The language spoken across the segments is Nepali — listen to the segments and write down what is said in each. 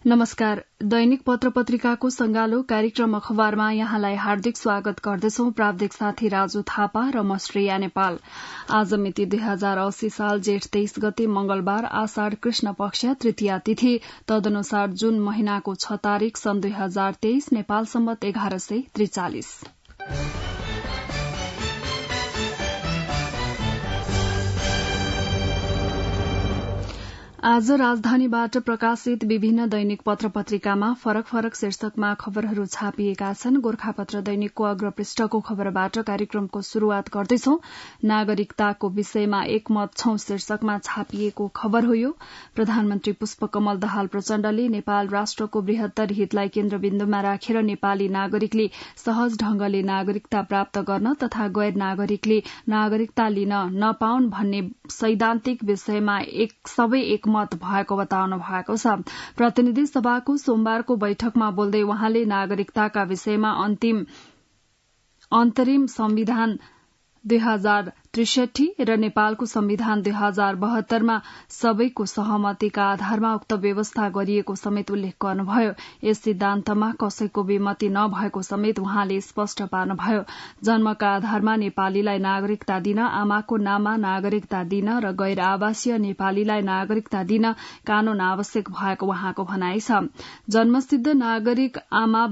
नमस्कार। दैनिक पत्र पत्रिकाको संगालो कार्यक्रम अखबारमा यहाँलाई हार्दिक स्वागत गर्दछौं। प्राविधिक साथी राजु थापा र म श्रेया नेपाल। आज मिति 2080 साल जेठ 23 गते मंगलबार, आषाढ़ कृष्ण पक्ष तृतीया तिथि, तदनुसार जून महिनाको 6 तारिक सन् 2023, नेपाल सम्वत 1143। आज राजधानीबाट प्रकाशित विभिन्न दैनिक पत्र पत्रिकामा फरक फरक शीर्षकमा खबरहरू छापिएका छन्। गोर्खापत्र दैनिकको अग्रपृष्ठको खबरबाट कार्यक्रमको शुरूआत गर्दैछौं। नागरिकताको विषयमा एकमत छौं शीर्षकमा छापिएको खबर हो यो। प्रधानमन्त्री पुष्पकमल दाहाल प्रचण्डले नेपाल राष्ट्रको बृहत्तर हितलाई केन्द्रबिन्दुमा राखेर नेपाली नागरिकले सहज ढंगले नागरिकता प्राप्त गर्न तथा गैर नागरिकले नागरिकता लिन नपाउन् भन्ने सैद्धान्तिक विषयमा सबै एकमत भएको बताउनु भएको छ। प्रतिनिधि सभाको सोमबारको बैठकमा बोल्दै उहाँले नागरिकताका विषयमा अन्तरिम संविधान 2063 र नेपालको संविधान 2072 मा सबैको सहमतिका आधारमा उक्त व्यवस्था गरिएको समेत उल्लेख गर्नुभयो। यस सिद्धान्तमा कसैको विमति नभएको समेत उहाँले स्पष्ट पार्नुभयो। जन्मका आधारमा नेपालीलाई नागरिकता दिन, आमाको नाममा नागरिकता दिन र गैर आवासीय नेपालीलाई नागरिकता दिन कानून आवश्यक भएको उहाँको भनाइ छ। जन्मसिद्ध नागरिक आमा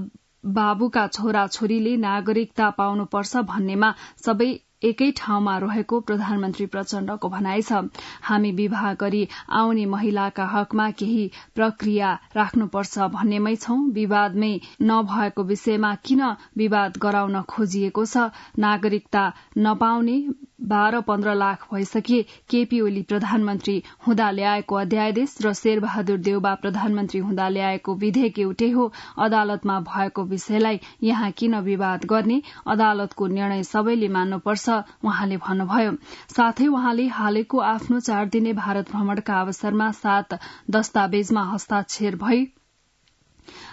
बाबुका छोरा छोरीले नागरिकता पाउनुपर्छ भन्नेमा सबै एकै ठाउँमा रहेको प्रधानमन्त्री प्रचण्डको भनाइ छ। हामी विवाह गरी आउने महिलाका हकमा केही प्रक्रिया राख्नुपर्छ भन्नेमै छौं। विवादमै नभएको विषयमा किन विवाद गराउन खोजिएको छ? नागरिकता नपाउने 12-15 लाख भइसके। केपी ओली प्रधानमन्त्री हुँदा ल्याएको अध्यादेश र शेरबहादुर देउबा प्रधानमन्त्री हुँदा ल्याएको विधेयक एउटै हो। अदालतमा भएको विषयलाई यहाँ किन विवाद गर्ने? अदालतको निर्णय सबैले मान्नुपर्छ उहाँले भन्नुभयो। साथै उहाँले हालैको आफ्नो 4 दिने भारत भ्रमणका अवसरमा 7 दस्तावेजमा हस्ताक्षर भई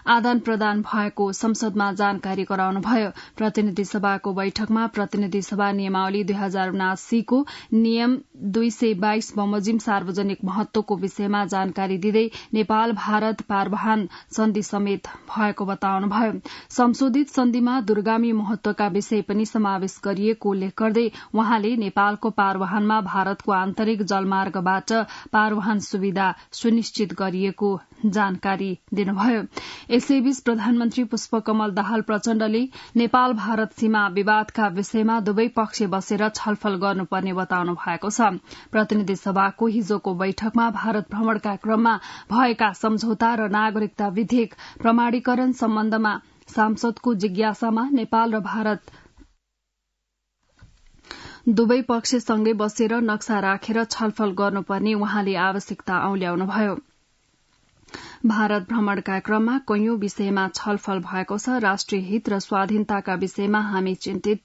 आदान प्रदान भएको संसदमा जानकारी गराउनुभयो। प्रतिनिधि सभाको बैठकमा प्रतिनिधि सभा नियमावली 2079 को नियम 222 बमोजिम सार्वजनिक महत्वको विषयमा जानकारी दिँदै नेपाल भारत पारवाहन सन्धि समेत भएको बताउनुभयो। संशोधित सन्धिमा दूरगामी महत्वका विषय पनि समावेश गरिएको उल्लेख गर्दै उहाँले नेपालको पारवाहनमा भारतको आन्तरिक जलमार्गबाट पारवाहन सुविधा सुनिश्चित गरिएको जानकारी दिनुभयो। यसैबीच प्रधानमन्त्री पुष्पकमल दाहाल प्रचण्डले नेपाल भारत सीमा विवादका विषयमा दुवै पक्ष बसेर छलफल गर्नुपर्ने बताउनु भएको छ। प्रतिनिधि सभाको हिजोको बैठकमा भारत भ्रमणका क्रममा भएका सम्झौता र नागरिकता विधेयक प्रमाणीकरण सम्बन्धमा सांसदको जिज्ञासामा नेपाल र भारत दुवै पक्षसँगै बसेर नक्सा राखेर छलफल गर्नुपर्ने उहाँले आवश्यकता औल्याउनुभयो। भारत भ्रमणका क्रममा कैयौं विषयमा छलफल भएको छ। राष्ट्रिय हित र स्वाधीनताका विषयमा हामी चिन्तित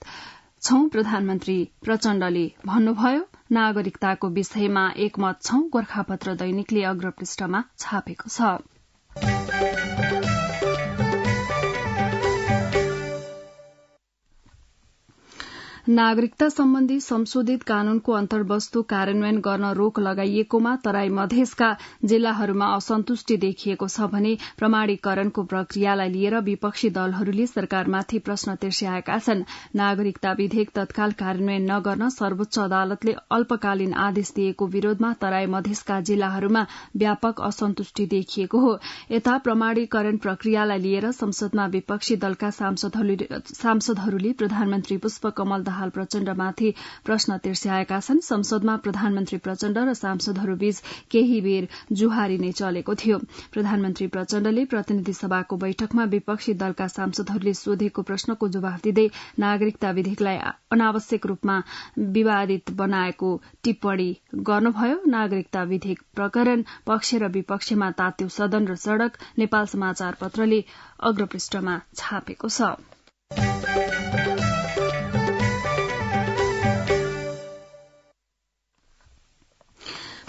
छौं, प्रधानमन्त्री प्रचण्डले भन्नुभयो। नागरिकताको विषयमा एकमत छौं, गोर्खापत्र दैनिकले अग्रपृष्ठमा छापेको छ। नागरिकता सम्बन्धी संशोधित कानूनको अन्तर्वस्तु कार्यान्वयन गर्न रोक लगाइएकोमा तराई मधेसका जिल्लाहरूमा असन्तुष्टि देखिएको छ भने प्रमाणीकरणको प्रक्रियालाई लिएर विपक्षी दलहरूले सरकारमाथि प्रश्न तिर्स्याएका छन्। नागरिकता विधेयक तत्काल कार्यान्वयन नगर्न सर्वोच्च अदालतले अल्पकालीन आदेश दिएको विरोधमा तराई मधेसका जिल्लाहरूमा व्यापक असन्तुष्टि देखिएको हो। यता प्रमाणीकरण प्रक्रियालाई लिएर संसदमा विपक्षी दलका सांसदहरूले प्रधानमन्त्री पुष्पकमल दाहाल प्रचण्डमाथि प्रश्न तिर्स्याएका छन्। संसदमा प्रधानमन्त्री प्रचण्ड र सांसदहरूबीच केही बेर जुहारी नै चलेको थियो। प्रधानमन्त्री प्रचण्डले प्रतिनिधि सभाको बैठकमा विपक्षी दलका सांसदहरूले सोधेको प्रश्नको जवाफ दिँदै नागरिकता विधेयकलाई अनावश्यक रूपमा विवादित बनाएको टिप्पणी गर्नुभयो। नागरिकता विधेयक प्रकरण पक्ष र विपक्षमा तात्यो सदन र सड़क, नेपाल समाचार पत्रले अग्रपृष्ठमा छापेको छ।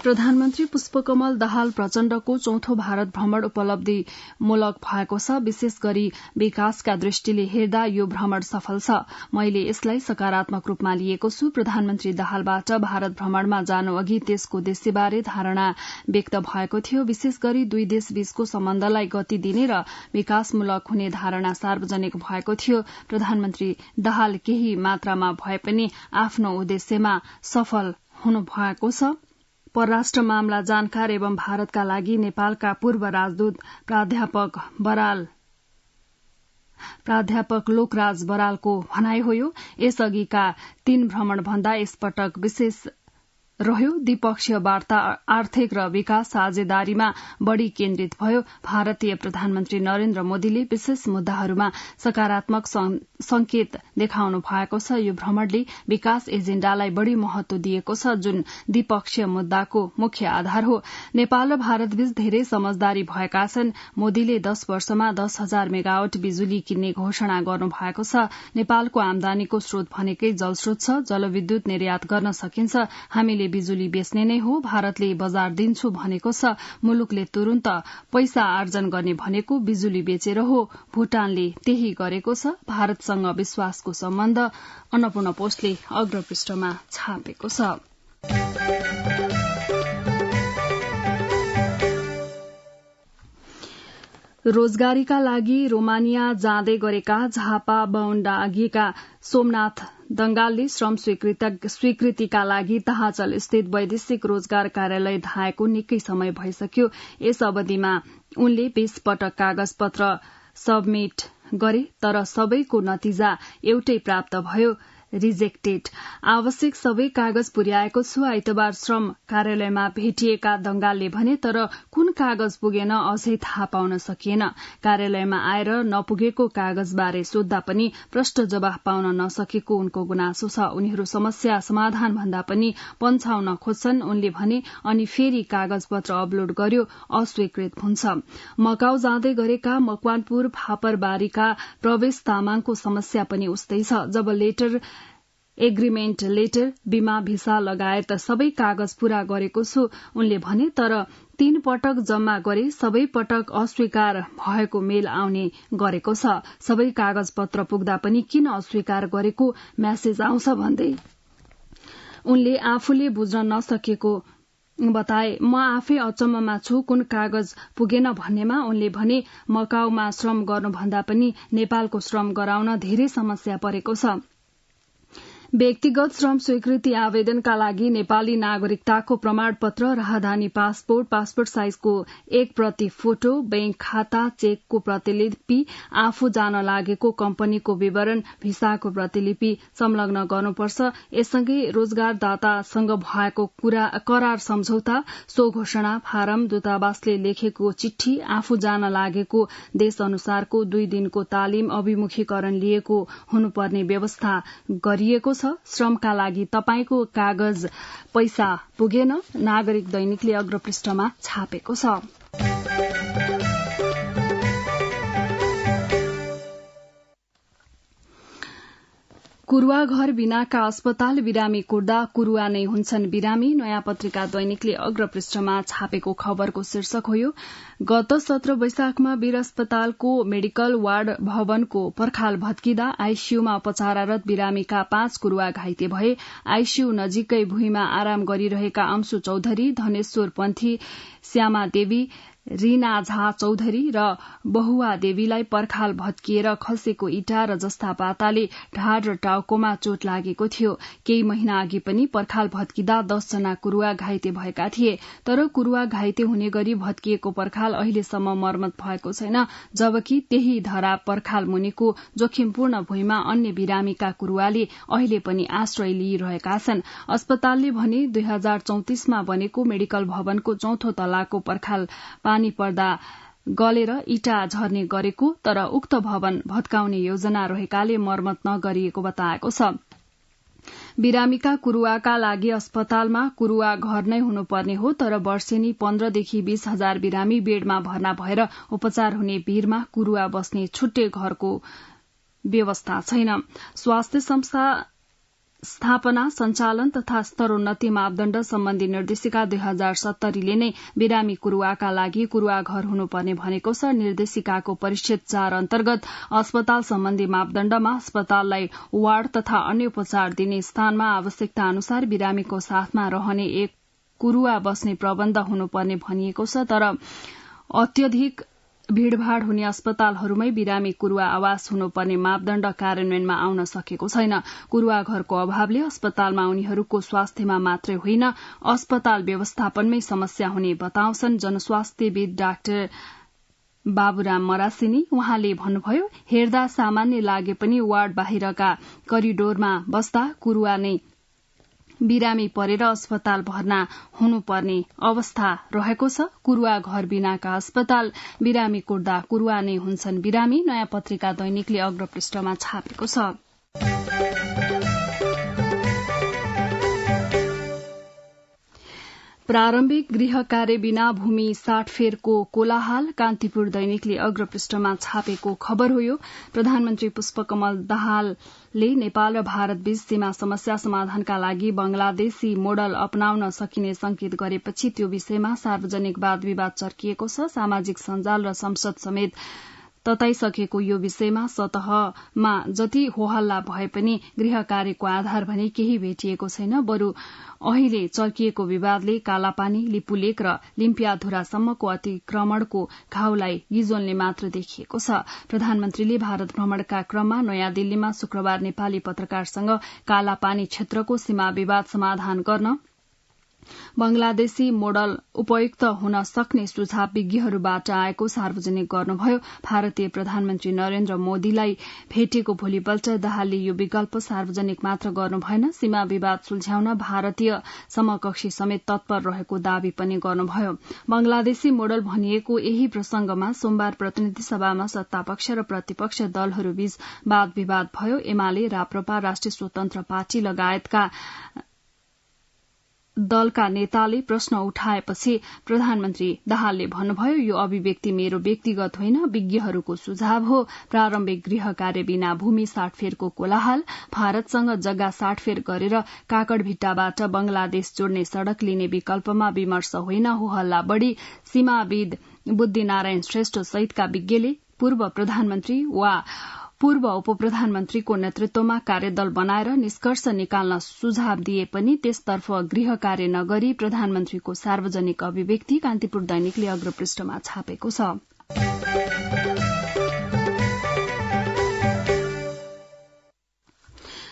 प्रधानमन्त्री पुष्पकमल दाहाल प्रचण्डको चौथो भारत भ्रमण उपलब्धिमूलक भएको छ। विशेष गरी विकासका दृष्टिले हेर्दा यो भ्रमण सफल छ। मैले यसलाई सकारात्मक रूपमा लिएको छु। प्रधानमन्त्री दाहालबाट भारत भ्रमणमा जानु अघि त्यसको उद्देश्यबारे धारणा व्यक्त भएको थियो। विशेष गरी दुई देशबीचको सम्बन्धलाई गति दिने र विकासमूलक हुने धारणा सार्वजनिक भएको थियो। प्रधानमन्त्री दाहाल केही मात्रामा भए पनि आफ्नो उद्देश्यमा सफल हुनु भएको छ। परराष्ट्र मामला जानकार एवं भारतका लागि नेपालका पूर्व राजदूत प्राध्यापक लोकराज बरालको भनाइ हो। यसअघिका 3 भ्रमण भन्दा यसपटक विशेष रह्यो। द्विपक्षीय वार्ता आर्थिक र विकास साझेदारीमा बढ़ी केन्द्रित भयो। भारतीय प्रधानमन्त्री नरेन्द्र मोदीले विशेष मुद्दाहरूमा सकारात्मक संकेत देखाउनु भएको छ। यो भ्रमणले विकास एजेण्डालाई बढ़ी महत्व दिएको छ, जुन द्विपक्षीय मुद्दाको मुख्य आधार हो। नेपाल र भारतबीच धेरै समझदारी भएका छन्। मोदीले 10 वर्षमा 10,000 मेगावाट बिजुली किन्ने घोषणा गर्नु भएको छ। नेपालको आमदानीको स्रोत भनेकै जलस्रोत छ। जलविद्युत निर्यात गर्न सकिन्छ। हामीले बिजुली बेच्ने नै हो। भारतले बजार दिन्छु भनेको छ। मुलुकले तुरन्त पैसा आर्जन गर्ने भनेको बिजुली बेचेर हो। भूटानले त्यही गरेको छ। भारतसँग विश्वासको सम्बन्ध अन्नपूर्ण पोस्टले अग्रपृष्ठमा छापेको छ। रोजगारीका लागि रोमानिया जाँदै गरेका झापा बाहुनडाँगीका सोमनाथ दंगालले श्रम स्वीकृतिका लागि ताहाचल स्थित वैदेशिक रोजगार कार्यालय धाएको निकै समय भइसक्यो। यस अवधिमा उनले 20 पटक कागजपत्र सबमिट गरे, तर सबैको नतिजा एउटै प्राप्त भयो, रिजेक्टेड। आवश्यक सबै कागज पुर्याएको छु। आइतबार श्रम कार्यालयमा भेटिएका दंगालले भने, तर कुन कागज पुगेन अझै थाहा पाउन सकिएन। कार्यालयमा आएर नपुगेको कागजबारे सोद्धा पनि प्रष्ट जवाफ पाउन नसकेको उनको गुनासो छ। उनीहरू समस्या समाधान भन्दा पनि पन्छाउन खोज्छन्, उनले भने। अनि फेरि कागजपत्र अपलोड गर्यो, अस्वीकृत हुन्छ। मकाउ जाँदै गरेका मकवानपुर फापरबारीका प्रवेश तामाङको समस्या पनि उस्तै छ। जब एग्रीमेन्ट लेटर, बीमा, भिसा लगायत सबै कागज पूरा गरेको छु, उनले भने, तर 3 पटक जम्मा गरे, सबै पटक अस्वीकार भएको मेल आउने गरेको छ। सबै कागज पत्र पुग्दा पनि किन अस्वीकार गरेको म्यासेज आउँछ भन्दै उनले आफूले बुझ्न नसकेको बताए। म आफै अचम्ममा छु, कुन कागज पुगेन भन्नेमा। उनले भने, मकाउमा श्रम गर्नुभन्दा पनि नेपालको श्रम गराउन धेरै समस्या परेको छ। व्यक्तिगत श्रम स्वीकृति आवेदनका लागि नेपाली नागरिकताको प्रमाणपत्र, राहदानी पासपोर्ट साइजको 1 प्रति फोटो, बैंक खाता, चेकको प्रतिलिपि, आफू जान लागेको कम्पनीको विवरण, भिसाको प्रतिलिपि संलग्न गर्नुपर्छ। यससँगै रोजगारदातासँग भएको करार सम्झौता, सो घोषणा फारम, दूतावासले लेखेको चिठी, आफू जान लागेको देश अनुसारको 2 दिनको तालिम, अभिमुखीकरण लिएको हुनुपर्ने व्यवस्था गरिएको छ। श्रमका लागि तपाईको कागज पैसा पुगेन, नागरिक दैनिकले अग्रपृष्ठमा छापेको छ। कुरुवा घर बिनाका अस्पताल बिरामी कुर्दा कुरुवा नै हुन्छन् बिरामी। नयाँ पत्रिका दैनिकले अग्रपृष्ठमा छापेको खबरको शीर्षक हो। गत 17 वैशाखमा वीर अस्पतालको मेडिकल वार्ड भवनको पर्खाल भत्किँदा आईसीयूमा उपचाररत बिरामीका 5 कुरुवा घाइते भए। आईसीयू नजिकै भुइँमा आराम गरिरहेका अंशु चौधरी, धनेश्वर पन्थी, श्यामा देवी, रीना झा चौधरी र बहुआ देवीलाई पर्खाल भत्किएर खसेको इँटा र जस्ता पाताले ढाड र टाउकोमा चोट लागेको थियो। केही महिना अघि पनि पर्खाल भत्किँदा 10 जना कुरुवा घाइते भएका थिए। तर कुरुवा घाइते हुने गरी भत्किएको पर्खाल अहिलेसम्म मर्मत भएको छैन, जबकि त्यही धरा पर्खाल मुनिको जोखिमपूर्ण भुइँमा अन्य बिरामीका कुरुवाले अहिले पनि आश्रय लिइरहेका छन्। अस्पतालले भने 2034 मा बनेको मेडिकल भवनको 4थो तलाको पर्खाल पानी पर्दा गलेर इँटा झर्ने गरेको, तर उक्त भवन भत्काउने योजना रहेकाले मर्मत नगरिएको बताएको छ। बिरामीका कुरुवाका लागि अस्पतालमा कुरुवा घर नै हुनुपर्ने हो, तर वर्षेनी 15 देखि 20 हजार बिरामी बेडमा भर्ना भएर उपचार हुने भिरमा कुरुवा बस्ने छुट्टै घरको व्यवस्था छैन। स्वास्थ्य संस्था स्थापना, सञ्चालन तथा स्तरोन्नति मापदण्ड सम्बन्धी निर्देशिका 2070ले नै बिरामी कुरूवाका लागि कुरूवा घर हुनुपर्ने भनेको छ। निर्देशिकाको परिच्छेद 4 अन्तर्गत अस्पताल सम्बन्धी मापदण्डमा अस्पताललाई वार्ड तथा अन्य उपचार दिने स्थानमा आवश्यकता अनुसार बिरामीको साथमा रहने एक कुरूवा बस्ने प्रबन्ध हुनुपर्ने भनिएको छ। तर अत्यधिक भीड़भाड़ हुने अस्पतालहरूमै बिरामी कुरूवा आवास हुनुपर्ने मापदण्ड कार्यान्वयनमा आउन सकेको छैन। कुरूवा घरको अभावले अस्पतालमा उनीहरूको स्वास्थ्यमा मात्रै होइन, अस्पताल व्यवस्थापनमै समस्या हुने बताउँछन् जनस्वास्थ्यविद डाक्टर बाबुराम मरासिनी। उहाँले भन्नुभयो, हेर्दा सामान्य लागे पनि वार्ड बाहिरका करिडोरमा बस्दा कुरूवा नै बिरामी परेर अस्पताल भर्ना हुनुपर्ने अवस्था रहेको छ। कुरूवा घर बिनाका अस्पताल बिरामी कोट्दा कुरूवा नै हुन्छन् बिरामी। नयाँ पत्रिका दैनिकले अग्रपृष्ठमा छापेको छ। प्रारम्भिक गृह कार्य बिना भूमि साटफेरको कोलाहल, कान्तिपुर दैनिकले अग्रपृष्ठमा छापेको खबर हो। यो प्रधानमन्त्री पुष्पकमल दाहालले नेपाल र भारत बीच सीमा समस्या समाधानका लागि बंगलादेशी मोडल अपनाउन सकिने संकेत गरेपछि त्यो विषयमा सार्वजनिक वाद विवाद चर्किएको छ। सामाजिक सञ्जाल र संसद समेत तताइसकेको यो विषयमा सतहमा जति होहल्ला भए पनि गृह कार्यको आधार भने केही भेटिएको छैन। बरू अहिले चर्किएको विवादले कालापानी, लिपुलेक र लिम्पियाधुरासम्मको अतिक्रमणको घाउलाई गिजोल्ने मात्र देखिएको छ। प्रधानमन्त्रीले भारत भ्रमणका क्रममा नयाँ दिल्लीमा शुक्रबार नेपाली पत्रकारसँग कालापानी क्षेत्रको सीमा विवाद समाधान गर्न बंगलादेशी मोडल उपयुक्त हुन सक्ने सुझाव विज्ञहरूबाट आएको सार्वजनिक गर्नुभयो। भारतीय प्रधानमन्त्री नरेन्द्र मोदीलाई भेटेको भोलिपल्ट दाहालले यो विकल्प सार्वजनिक मात्र गर्नु भएन, सीमा विवाद सुल्झ्याउन भारतीय समकक्षी समेत तत्पर रहेको दावी पनि गर्नुभयो। बंगलादेशी मोडल भनिएको यही प्रसंगमा सोमबार प्रतिनिधि सभामा सत्तापक्ष र प्रतिपक्ष दलहरूबीच वाद विवाद भयो। एमाले, राप्रपा, राष्ट्रिय स्वतन्त्र पार्टी लगायतका दलका नेताले प्रश्न उठाएपछि प्रधानमन्त्री दाहालले भन्नुभयो, यो अभिव्यक्ति मेरो व्यक्तिगत होइन, विज्ञहरूको सुझाव हो। प्रारम्भिक गृह कार्य बिना भूमि साटफेरको कोलाहल, भारतसँग जग्गा साटफेर गरेर काकडभिट्टाबाट बंगलादेश जोड्ने सड़क लिने विकल्पमा विमर्श होइन, होहल्ला बढ़ी। सीमाविद बुद्धिनारायण श्रेष्ठ सहितका विज्ञले पूर्व प्रधानमन्त्री वा पूर्व उपप्रधानमन्त्रीको नेतृत्वमा कार्यदल बनाएर निष्कर्ष निकाल्न सुझाव दिए पनि त्यसतर्फ गृह कार्य नगरी प्रधानमन्त्रीको सार्वजनिक अभिव्यक्ति कान्तिपुर दैनिकले अग्रपृष्ठमा छापेको छ।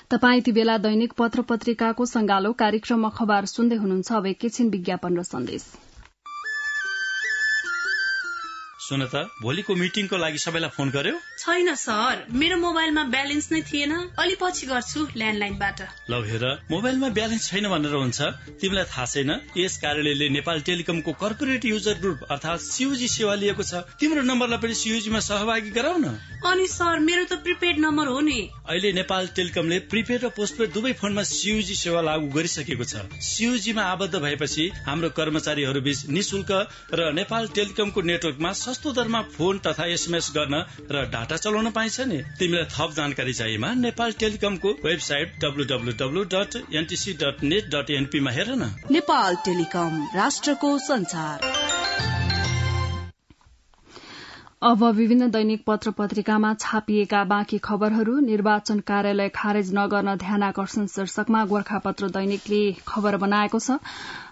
तपाई यति बेला दैनिक पत्र पत्रिकाको संगालो कार्यक्रम अखबार सुन्दै हुनुहुन्छ। अब एकैछिन विज्ञापन र सन्देश। सुन त, भोलिको मिटिङको लागि सबैलाई फोन गर्यो? छैन सर, मेरो मोबाइलमा ब्यालेन्स नै थिएन। अलि पछि गर्छु ल्यान्डलाइनबाट। लौ हेर, मोबाइलमा ब्यालेन्स छैन भनेर हुन्छ? तिमीलाई थाहा छैन यस कार्यालयले नेपाल टेलिकमको कर्पोरेट युजर ग्रुप अर्थात सीयूजी सेवा लिएको छ। तिम्रो नम्बरलाई पनि सीयूजीमा सहभागी गराउन। अनि सर, मेरो त प्रिपेड नम्बर हो नि। अहिले नेपाल टेलिकमले प्रिपेड र पोस्टपेड दुवै फोनमा सीयूजी सेवा लागू गरिसकेको छ। सीयूजीमा आबद्ध भएपछि हाम्रो कर्मचारीहरू बीच निशुल्क र नेपाल टेलिकमको नेटवर्कमा सस्तो दरमा फोन तथा एसएमएस गर्न र डाटा चलाउन पाइन्छ नि। तिमीलाई थप जानकारी चाहिएमा नेपाल टेलिकमको वेबसाइट www.ntc.net.np मा हेर न। नेपाल टेलिकम, राष्ट्रको संचार। अब विभिन्न दैनिक पत्र पत्रिकामा छापिएका बाँकी खबरहरू। निर्वाचन कार्यालय खारेज नगर्न ध्यानाकर्षण शीर्षकमा गोर्खापत्र दैनिकले खबर बनाएको छ।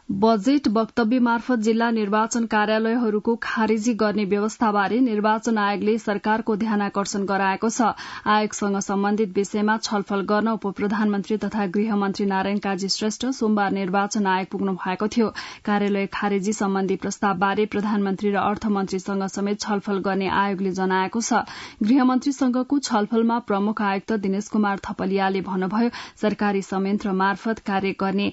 बजेट वक्तव्य मार्फत जिल्ला निर्वाचन कार्यालयहरूको खारेजी गर्ने व्यवस्थाबारे निर्वाचन आयोगले सरकारको ध्यानाकर्षण गराएको छ। आयोगसँग सम्बन्धित विषयमा छलफल गर्न उपप्रधानमन्त्री तथा गृहमन्त्री नारायण काजी श्रेष्ठ सोमबार निर्वाचन आयोग पुग्नु भएको थियो। कार्यालय खारेजी सम्बन्धी प्रस्तावबारे प्रधानमन्त्री र अर्थमन्त्रीसँग समेत छलफल गर्ने आयोगले जनाएको छ। गृहमन्त्रीसँगको छलफलमा प्रमुख आयुक्त दिनेश कुमार थपलियाले भन्नुभयो, सरकारी संयन्त्र मार्फत कार्य गर्ने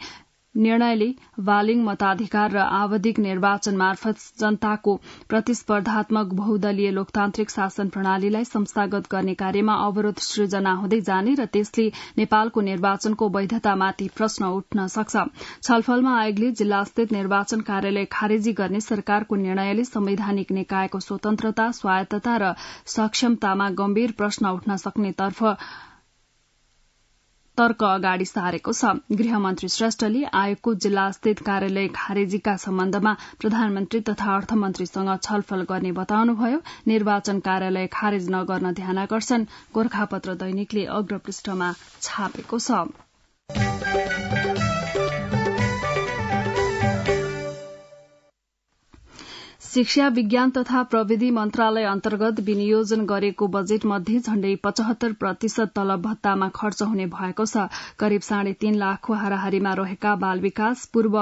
निर्णयले बालिङ मताधिकार र आवधिक निर्वाचन मार्फत जनताको प्रतिस्पर्धात्मक बहुदलीय लोकतान्त्रिक शासन प्रणालीलाई संस्थागत गर्ने कार्यमा अवरोध सृजना हुँदै जाने र त्यसले नेपालको निर्वाचनको वैधतामाथि प्रश्न उठ्न सक्छ। छलफलमा आयोगले जिल्लास्थित निर्वाचन कार्यालय खारेजी गर्ने सरकारको निर्णयले संवैधानिक निकायको स्वतन्त्रता, स्वायत्तता र सक्षमतामा गम्भीर प्रश्न उठ्न सक्ने तर्फ तर्क अगाडि सारेको छ। गृहमन्त्री श्रेष्ठले आयोगको जिल्लास्थित कार्यालय खारेजीका सम्बन्धमा प्रधानमन्त्री तथा अर्थमन्त्रीसँग छलफल गर्ने बताउनुभयो। निर्वाचन कार्यालय खारेज नगर्न ध्यानाकर्षण गोरखापत्र दैनिकले अग्रपृष्ठमा छापेको छ। शिक्षा विज्ञान तथा प्रविधि मन्त्रालय अन्तर्गत विनियोजन गरेको बजेट मध्ये झण्डै 75% तलब भत्तामा खर्च हुने भएको छ। करिब 3.5 लाखको हाराहारीमा रहेका बाल विकास, पूर्व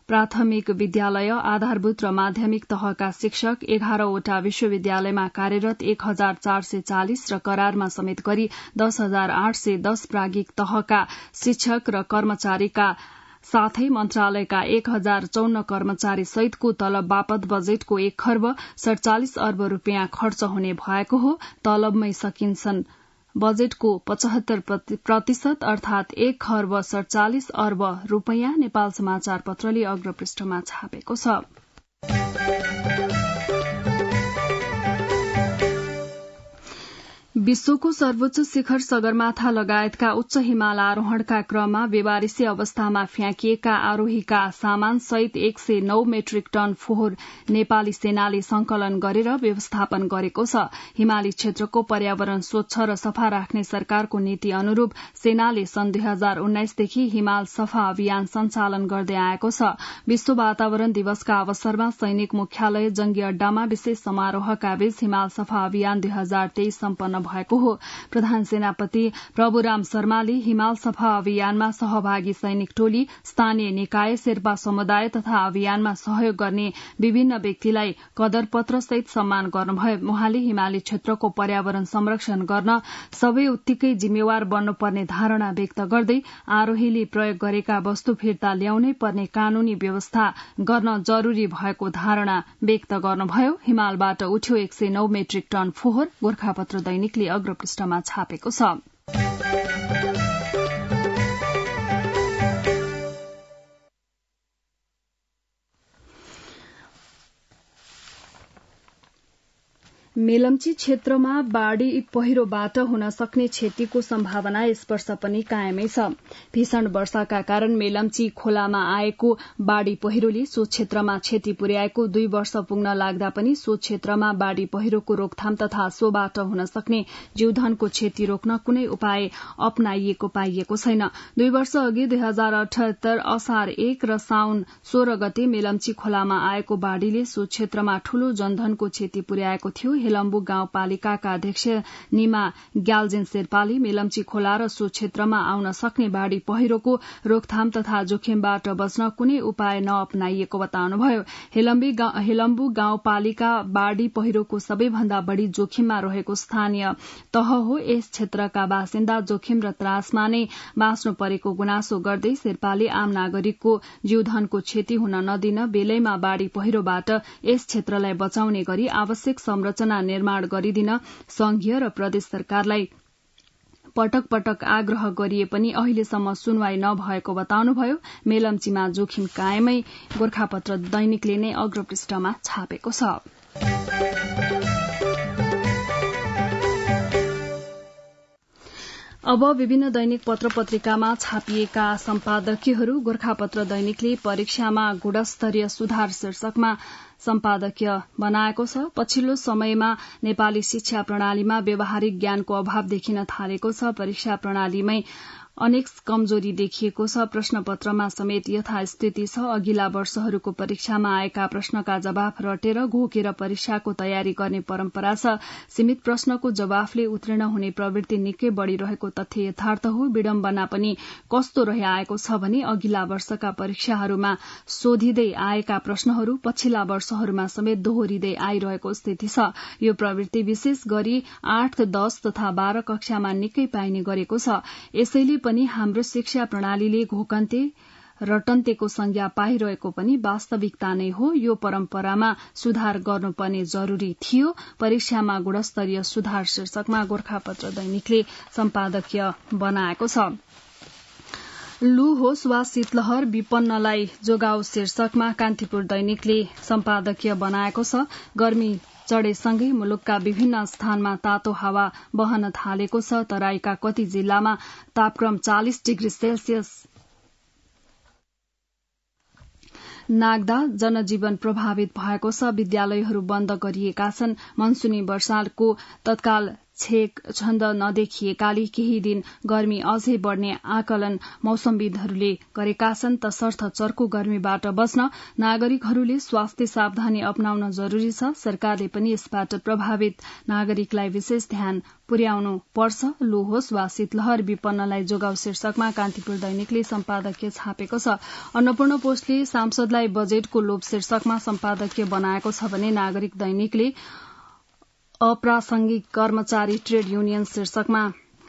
प्राथमिक विद्यालय, आधारभूत र माध्यमिक तहका शिक्षक, 11वटा विश्वविद्यालयमा कार्यरत 1440 र करारमा समेत गरी 10,810 प्राज्ञिक तहका शिक्षक र कर्मचारीका साथै मन्त्रालयका 1054 कर्मचारी सहितको तलब बापत बजेटको 1 खर्ब 47 अर्ब रूपियाँ खर्च हुने भएको हो। तलबमै सकिन्छन् बजेटको 75% अर्थात 1 खर्ब 47 अर्ब रूपियाँ नेपाल समाचार पत्रले अग्रपृष्ठमा छापेको छ। विश्वको सर्वोच्च शिखर सगरमाथा लगायतका उच्च हिमाल आरोहणका क्रममा बेवारिसी अवस्थामा फ्याँकिएका आरोहीका सामान सहित 109 मेट्रिक टन फोहोर नेपाली सेनाले संकलन गरेर व्यवस्थापन गरेको छ। हिमाली क्षेत्रको पर्यावरण स्वच्छ र सफा राख्ने सरकारको नीति अनुरूप सेनाले सन् 2019 देखि हिमाल सफा अभियान सञ्चालन गर्दै आएको छ। विश्व वातावरण दिवसका अवसरमा सैनिक मुख्यालय जंगी अड्डामा विशेष समारोहका बीच हिमाल सफा अभियान 2023 सम्पन्न भएको हो। प्रधान सेनापति प्रभुराम शर्माले हिमाल सफा अभियानमा सहभागी सैनिक टोली, स्थानीय निकाय, शेर्पा समुदाय तथा अभियानमा सहयोग गर्ने विभिन्न व्यक्तिलाई कदरपत्र सहित सम्मान गर्नुभयो। उहाँले हिमाली क्षेत्रको पर्यावरण संरक्षण गर्न सबै उत्तिकै जिम्मेवार बन्नुपर्ने धारणा व्यक्त गर्दै आरोहीले प्रयोग गरेका वस्तु फिर्ता ल्याउनै पर्ने कानूनी व्यवस्था गर्न जरूरी भएको धारणा व्यक्त गर्नुभयो। हिमालबाट उठ्यो 109 मेट्रिक टन फोहोर, गोरखापत्र दैनिकले अग्रपृष्ठमा छापेको छ। मेलम्ची क्षेत्रमा बाढ़ी पहिरोबाट हुन सक्ने क्षतिको सम्भावना यस वर्ष पनि कायमै छ। भीषण वर्षाका कारण मेलम्ची खोलामा आएको बाढ़ी पहिरोले सो क्षेत्रमा क्षति पुर्याएको 2 वर्ष पुग्न लाग्दा पनि सो क्षेत्रमा बाढ़ी पहिरोको रोकथाम तथा सोबाट हुन सक्ने जीवधनको क्षति रोक्न कुनै उपाय अपनाइएको पाइएको छैन। 2 वर्ष अघि 2078 असार 1 र साउन 16 गते मेलम्ची खोलामा आएको बाढ़ीले सो क्षेत्रमा ठूलो जनधनको क्षति पुर्याएको थियो। हेलम्बु गाउँपालिकाका अध्यक्ष निमा ग्याल्जेन शेर्पाले मेलम्ची खोला र सो क्षेत्रमा आउन सक्ने बाढ़ी पहिरोको रोकथाम तथा जोखिमबाट बच्न कुनै उपाय नअपनाइएको बताउनुभयो। हेलम्बु गाउँपालिका बाढ़ी पहिरोको सबैभन्दा बढ़ी जोखिममा रहेको स्थानीय तह हो। यस क्षेत्रका बासिन्दा जोखिम र त्रासमा नै बाँच्नु परेको गुनासो गर्दै शेर्पाले आम नागरिकको जीवधनको क्षति हुन नदिन बेलैमा बाढ़ी पहिरोबाट यस क्षेत्रलाई बचाउने गरी आवश्यक संरचना निर्माण गरिदिन संघीय र प्रदेश सरकारलाई पटक पटक आग्रह गरिए पनि अहिलेसम्म सुनवाई नभएको बताउनुभयो। मेलम्चीमा जोखिम कायमै, गोरखापत्र दैनिकले नै अग्रपृष्ठमा छापेको छ। अब विभिन्न दैनिक पत्र पत्रिकामा छापिएका सम्पादकीयहरू। गोरखापत्र दैनिकले परीक्षामा गुणस्तरीय सुधार शीर्षकमा सम्पादकीय बनाएको छ। पछिल्लो समयमा नेपाली शिक्षा प्रणालीमा व्यावहारिक ज्ञानको अभाव देखिन थालेको छ। परीक्षा प्रणालीमै अनेक कमजोरी देखिएको छ। प्रश्नपत्रमा समेत यथास्थिति छ। अघिल्ला वर्षहरूको परीक्षामा आएका प्रश्नका जवाफ रटेर घोकेर परीक्षाको तयारी गर्ने परम्परा छ। सीमित प्रश्नको जवाफले उत्तीर्ण हुने प्रवृत्ति निकै बढ़ी रहेको तथ्य यथार्थ हो। विडम्बना पनि कस्तो रहि आएको छ भने अघिल्ला वर्षका परीक्षाहरूमा सोधिँदै आएका प्रश्नहरू पछिल्ला वर्षहरूमा समेत दोहोरिँदै आइरहेको स्थिति छ। यो प्रवृत्ति विशेष गरी 8, 10 तथा 12 कक्षामा निकै पाइने गरेको छ। यसैले पनि हाम्रो शिक्षा प्रणालीले घोकन्ते रटन्तेको संज्ञा पाइरहेको पनि वास्तविकता नै हो। यो परम्परामा सुधार गर्नुपर्ने जरूरी थियो। परीक्षामा गुणस्तरीय सुधार शीर्षकमा गोरखापत्र दैनिकले सम्पादकीय बनाएको छ। लु होस् वा शीतलहर विपन्नलाई जोगाओ शीर्षकमा कान्तिपुर दैनिकले सम्पादकीय बनाएको छ। गर्मी चढेसँगै मुलुकका विभिन्न स्थानमा तातो हावा बहन थालेको छ। तराईका कति जिल्लामा तापक्रम 40 डिग्री सेल्सियस नाग्दा जनजीवन प्रभावित भएको छ। विद्यालयहरू बन्द गरिएका छन्। मनसुनी वर्षाको तत्काल छन्द नदेखिएकाले केही दिन गर्मी अझै बढ़ने आकलन मौसमविदहरूले गरेका छन्। तसर्थ चर्को गर्मीबाट बच्न नागरिकहरूले स्वास्थ्य सावधानी अपनाउन जरूरी छ। सरकारले पनि यसबाट प्रभावित नागरिकलाई विशेष ध्यान पुर्याउनु पर्छ। लो होस् वा शीतलहर विपन्नलाई जोगाउ शीर्षकमा कान्तिपुर दैनिकले सम्पादकीय छापेको छ। अन्नपूर्ण पोस्टले सांसदलाई बजेटको लोभ शीर्षकमा सम्पादकीय बनाएको छ भने नागरिक दैनिकले अप्रासंगिक कर्मचारी ट्रेड युनियन शीर्षकमा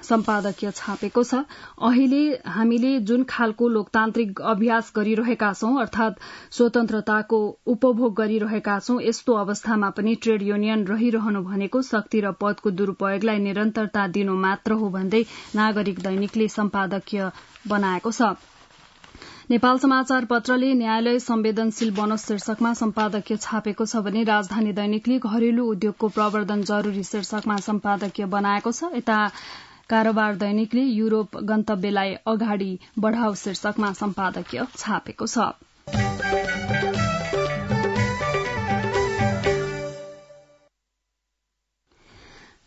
सम्पादकीय छापेको छ। अहिले हामीले जुन खालको लोकतान्त्रिक अभ्यास गरिरहेका छौं अर्थात स्वतन्त्रताको उपभोग गरिरहेका छौं, यस्तो अवस्थामा पनि ट्रेड युनियन रहिरहनु भनेको शक्ति र पदको दुरूपयोगलाई निरन्तरता दिनु मात्र हो भन्दै नागरिक दैनिकले सम्पादकीय बनाएको छ। नेपाल समाचार पत्रले न्यायालय संवेदनशील बनोस् शीर्षकमा सम्पादकीय छापेको छ भने राजधानी दैनिकले घरेलु उद्योगको प्रवर्धन जरूरी शीर्षकमा सम्पादकीय बनाएको छ। यता कारोबार दैनिकले युरोप गन्तव्यलाई अगाडि बढ़ाऊ शीर्षकमा सम्पादकीय छापेको छ।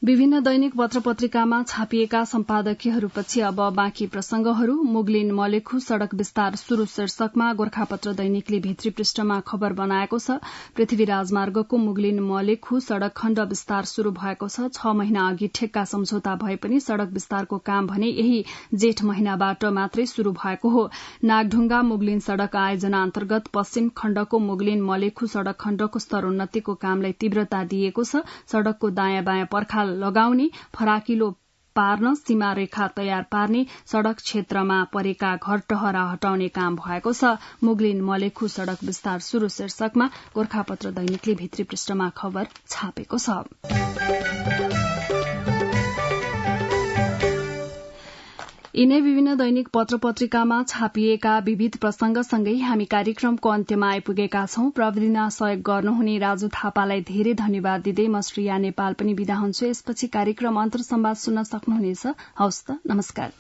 विभिन्न दैनिक पत्र पत्रिकामा छापिएका सम्पादकीयहरूपछि अब बाँकी प्रसंगहरू। मुगलिन मलेखु सड़क विस्तार शुरू शीर्षकमा गोरखापत्र दैनिकले भित्री पृष्ठमा खबर बनाएको छ। पृथ्वी राजमार्गको मुगलिन मलेखु सड़क खण्ड विस्तार शुरू भएको छ। 6 महिना अघि ठेक्का सम्झौता भए पनि सड़क विस्तारको काम भने यही जेठ महिनाबाट मात्रै शुरू भएको हो। नागढुंगा मुगलिन सड़क आयोजना अन्तर्गत पश्चिम खण्डको मुगलिन मलेखु सड़क खण्डको स्तरोन्नतिको कामलाई तीव्रता दिएको छ। सड़कको दायाँ बायाँ पर्खाल लगाउने, फराकिलो पार्न, सीमा रेखा तयार पार्ने, सड़क क्षेत्रमा परेका घर टहरा हटाउने काम भएको छ। मुगलिन मलेखु सड़क विस्तार शुरू शीर्षकमा गोरखापत्र दैनिकले भित्री पृष्ठमा खबर छापेको छ। यिनै विभिन्न दैनिक पत्र पत्रिकामा छापिएका विविध प्रसंगसँगै हामी कार्यक्रमको अन्त्यमा आइपुगेका छौं। प्रविधिमा सहयोग गर्नुहुने राजु थापालाई धेरै धन्यवाद दिँदै म श्रेया नेपाल पनि बिदा हुन्छु। यसपछि कार्यक्रम अन्तर्संवाद सुन्न सक्नुहुनेछ। हवस् त, नमस्कार।